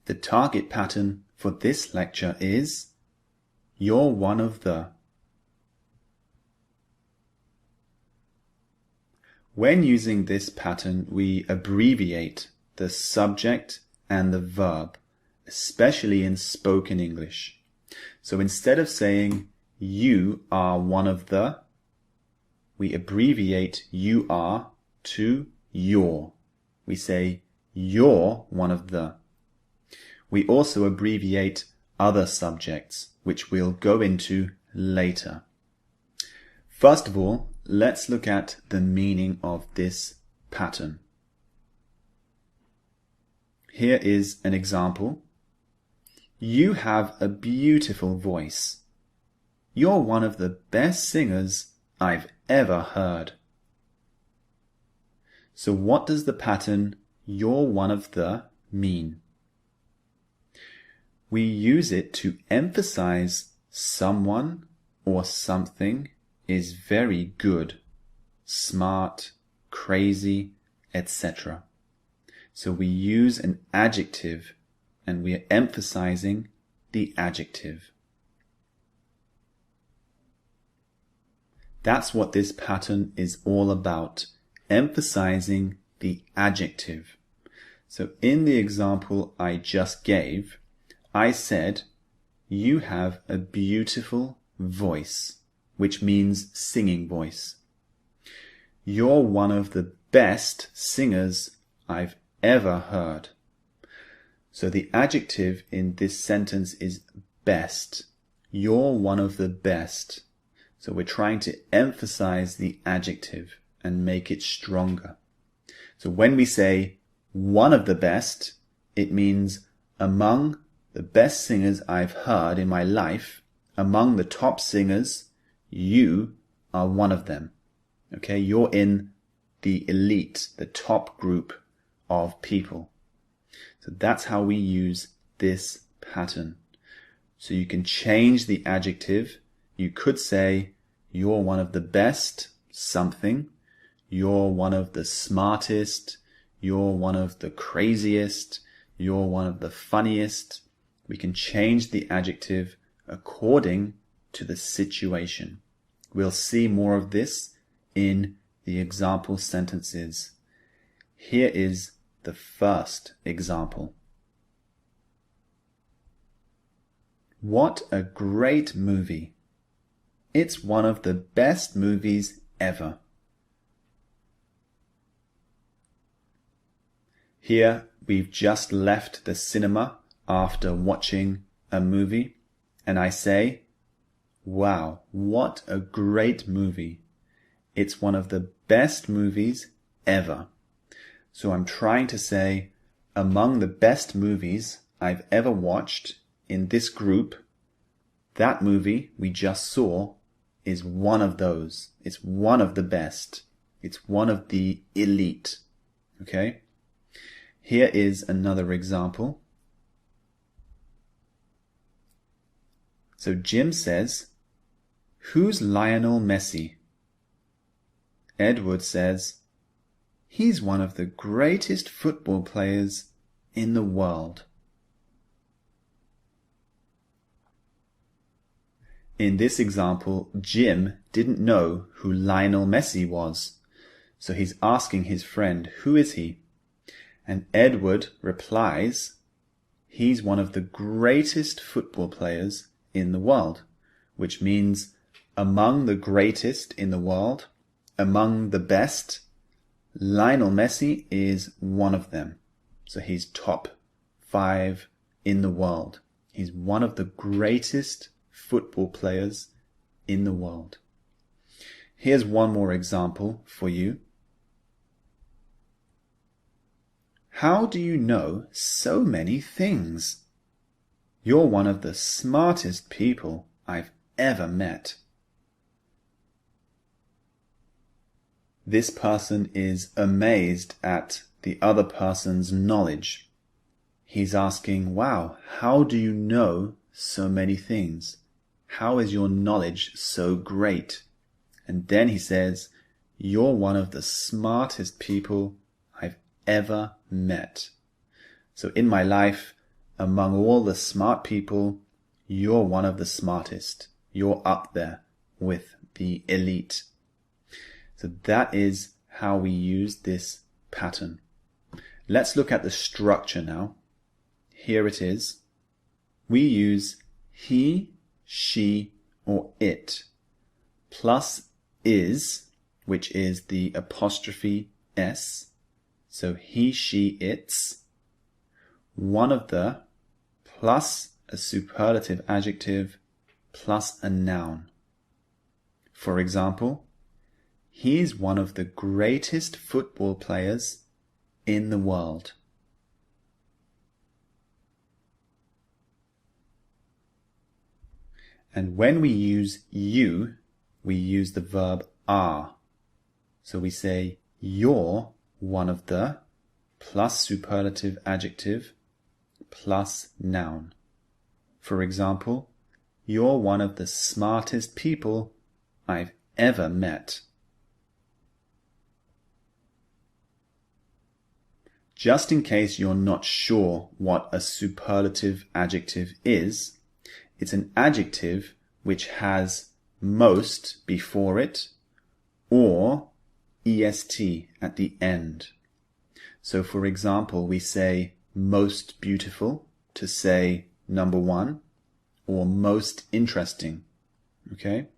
The target pattern for this lecture is you're one of the. When using this pattern, we abbreviate the subject and the verb, especially in spoken English. So instead of saying you are one of the, we abbreviate you are to your. We say you're one of the. We also abbreviate other subjects, which we'll go into later. First of all, let's look at the meaning of this pattern. Here is an example. You have a beautiful voice. You're one of the best singers I've ever heard. So what does the pattern you're one of the mean? We use it to emphasize someone or something is very good, smart, crazy, etc. So we use an adjective and we are emphasizing the adjective. That's what this pattern is all about, emphasizing the adjective. So in the example I just gave, I said, you have a beautiful voice, which means singing voice. You're one of the best singers I've ever heard. So the adjective in this sentence is best. You're one of the best. So we're trying to emphasize the adjective and make it stronger. So when we say one of the best, it means among the best singers I've heard in my life, among the top singers, you are one of them. Okay, you're in the elite, the top group of people. So that's how we use this pattern. So you can change the adjective. You could say, you're one of the best something. You're one of the smartest. You're one of the craziest. You're one of the funniest. We can change the adjective according to the situation. We'll see more of this in the example sentences. Here is the first example. What a great movie. It's one of the best movies ever. Here we've just left the cinema after watching a movie, and I say, wow, what a great movie. It's one of the best movies ever. So I'm trying to say, among the best movies I've ever watched in this group, that movie we just saw is one of those. It's one of the best. It's one of the elite. Okay? Here is another example. So Jim says, who's Lionel Messi? Edward says, he's one of the greatest football players in the world. In this example, Jim didn't know who Lionel Messi was, so he's asking his friend, who is he? And Edward replies, he's one of the greatest football players in the world, which means among the greatest in the world, among the best, Lionel Messi is one of them. So he's top 5 in the world. He's one of the greatest football players in the world. Here's one more example for you. How do you know so many things? You're one of the smartest people I've ever met. This person is amazed at the other person's knowledge. He's asking, wow, how do you know so many things? How is your knowledge so great? And then he says, you're one of the smartest people I've ever met. So in my life, among all the smart people, you're one of the smartest. You're up there with the elite. So that is how we use this pattern. Let's look at the structure now. Here it is. We use he, she, or it plus is, which is the apostrophe s. So he, she, its. One of the plus a superlative adjective plus a noun. For example, he is one of the greatest football players in the world. And when we use you, we use the verb are. So we say you're one of the plus superlative adjective plus noun. For example, you're one of the smartest people I've ever met. Just in case you're not sure what a superlative adjective is, it's an adjective which has most before it or est at the end. So for example, we say most beautiful to say number one, or most interesting, okay?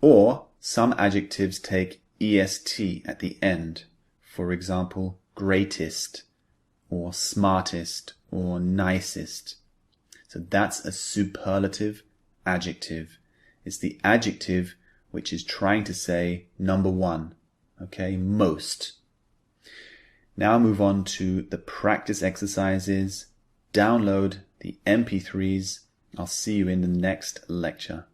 Or some adjectives take est at the end. For example, greatest, or smartest, or nicest. So that's a superlative adjective. It's the adjective which is trying to say number one, okay, most. Now move on to the practice exercises. Download the MP3s. I'll see you in the next lecture.